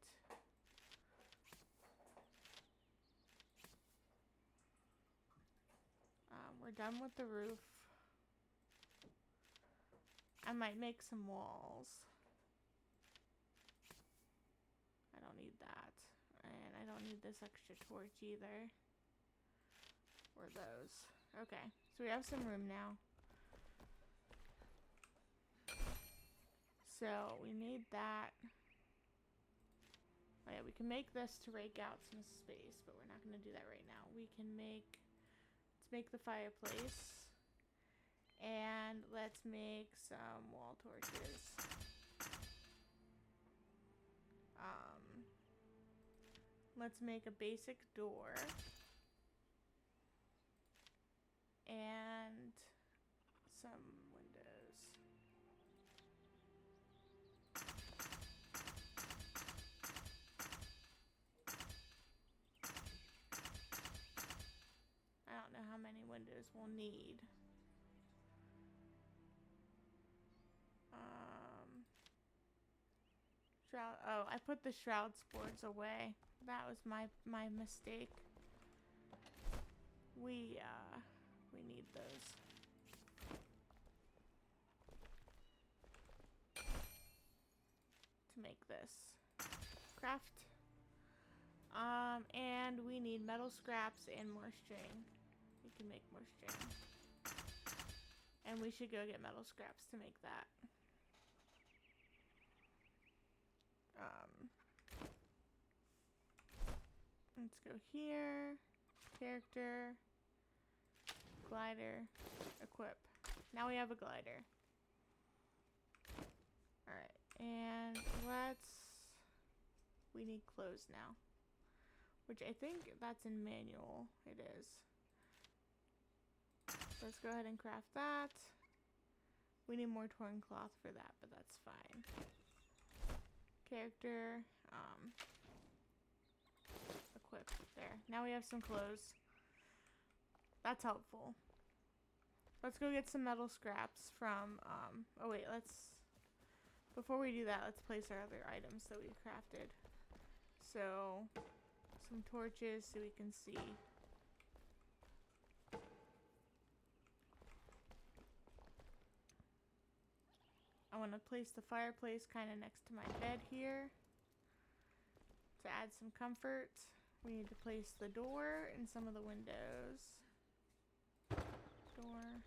We're done with the roof. I might make some walls. I don't need that. And I don't need this extra torch either. Or those. Okay, so we have some room now. So we need that. Oh yeah, we can make this to rake out some space, but we're not going to do that right now. We can make... Let's make the fireplace. And let's make some wall torches. Let's make a basic door. And some windows. I don't know how many windows we'll need. Shroud. Oh, I put the shroud spores away. That was my mistake. We need those. To make this. Craft. And we need metal scraps and more string. We can make more string. And we should go get metal scraps to make that. Let's go here. Character. Glider. Equip. Now we have a glider. Alright. And we need clothes now. Which I think that's in manual. It is. So let's go ahead and craft that. We need more torn cloth for that, but that's fine. Character. Equip. There. Now we have some clothes. That's helpful. Let's go get some metal scraps from, oh wait, before we do that, let's place our other items that we crafted. So, some torches so we can see. I want to place the fireplace kind of next to my bed here to add some comfort. We need to place the door and some of the windows. Door.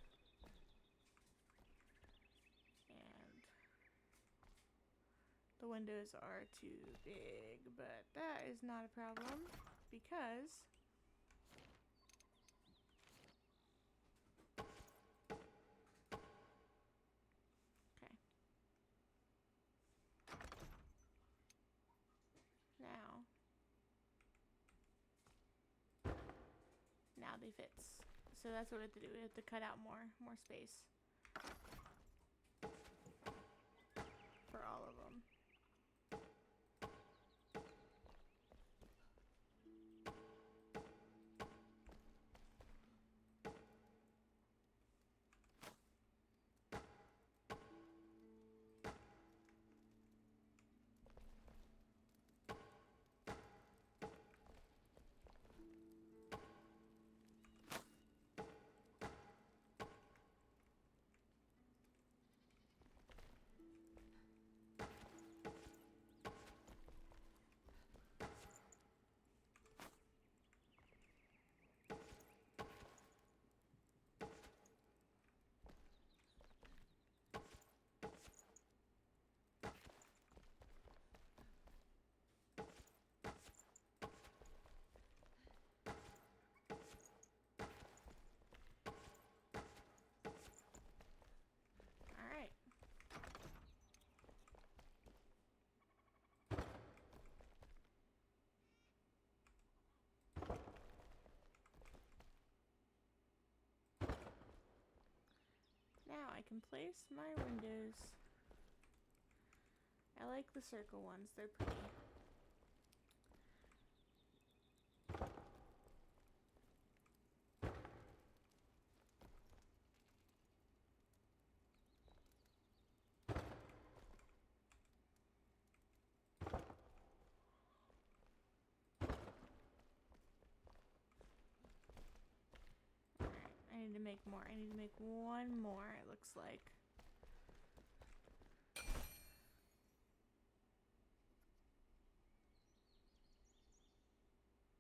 And the windows are too big, but that is not a problem because okay. exactly fits. So that's what we have to do. We have to cut out more space for all of them. Alright. Now I can place my windows. I like the circle ones, they're pretty. I need to make more. I need to make one more, it looks like.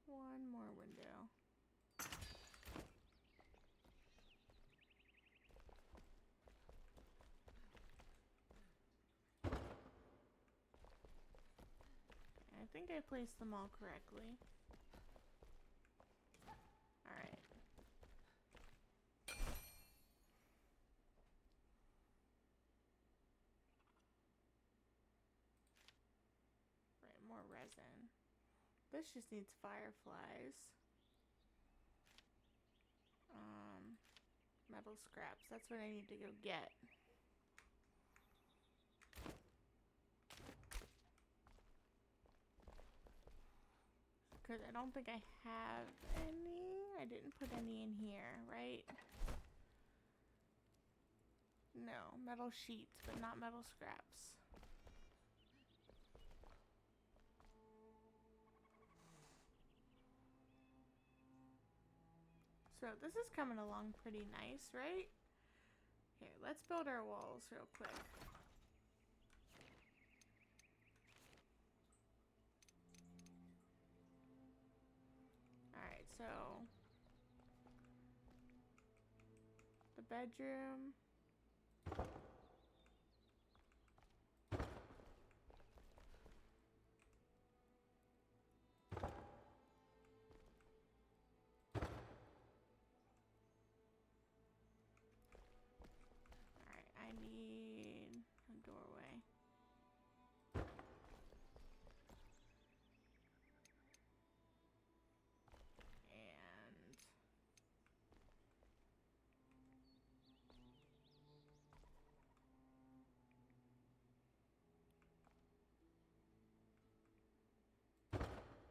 One more window. I think I placed them all correctly. Alright. Right, more resin. This just needs fireflies. Metal scraps. That's what I need to go get. Because I don't think I have any. I didn't put any in here, right? No, metal sheets, but not metal scraps. So this is coming along pretty nice, right? Here, let's build our walls real quick. Alright, so the bedroom. Alright, I need a doorway. And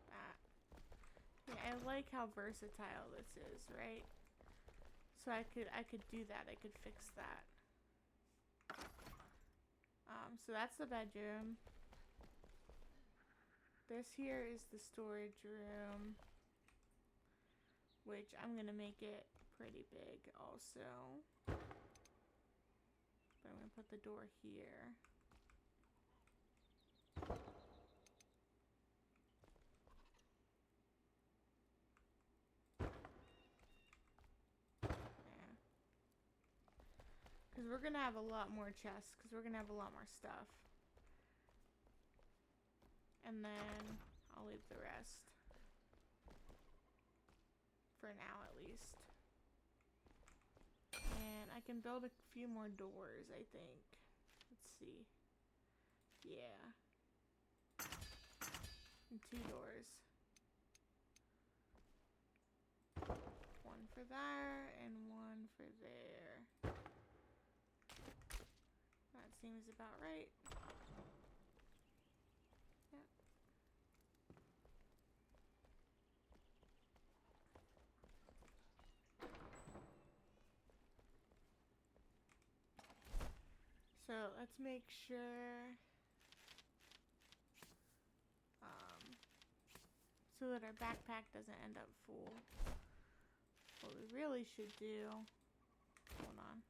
that. Yeah, I like how versatile this is, right? So I could do that. I could fix that. So that's the bedroom. This here is the storage room, which I'm gonna make it pretty big also. But I'm gonna put the door here. Because we're going to have a lot more chests. Because we're going to have a lot more stuff. And then I'll leave the rest. For now, at least. And I can build a few more doors, I think. Let's see. Yeah. And 2 doors. One for there and one for there. That seems about right. Yep. So let's make sure so that our backpack doesn't end up full. What we really should do, hold on.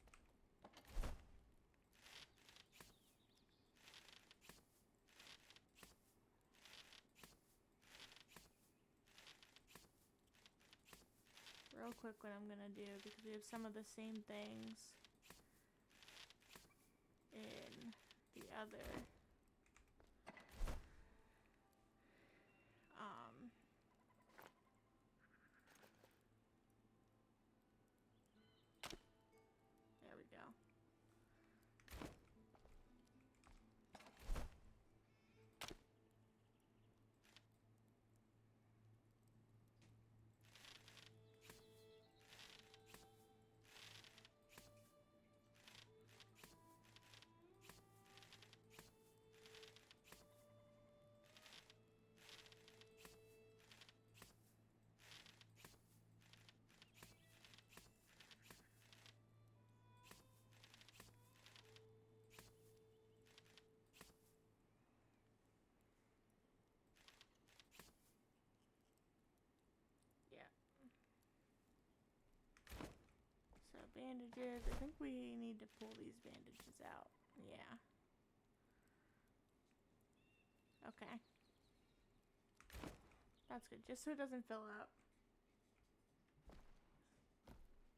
Real quick what I'm gonna do, because we have some of the same things in the other there we go. So bandages, I think we need to pull these bandages out. Yeah. Okay. That's good, just so it doesn't fill up.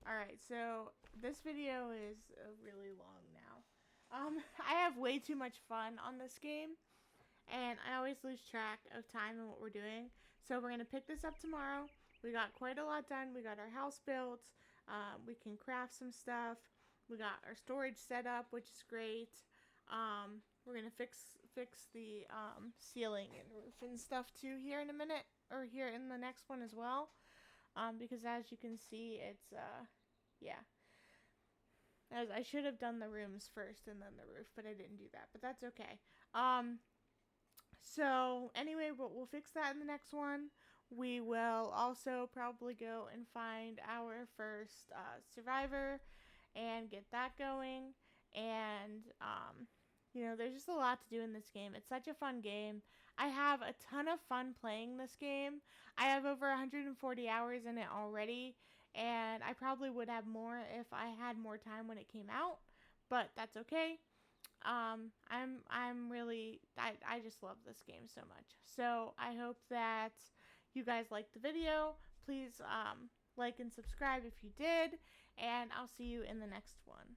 Alright, so this video is really long now. I have way too much fun on this game, and I always lose track of time and what we're doing. So we're going to pick this up tomorrow. We got quite a lot done. We got our house built. We can craft some stuff. We got our storage set up, which is great. We're going to fix the ceiling and roof and stuff too here in a minute, or here in the next one as well. Because as you can see, it's, yeah. As I should have done the rooms first and then the roof, but I didn't do that. But that's okay. So anyway, we'll fix that in the next one. We will also probably go and find our first survivor and get that going. And, you know, there's just a lot to do in this game. It's such a fun game. I have a ton of fun playing this game. I have over 140 hours in it already. And I probably would have more if I had more time when it came out. But that's okay. I'm really, I just love this game so much. So I hope that you guys liked the video. Please like and subscribe if you did, and I'll see you in the next one.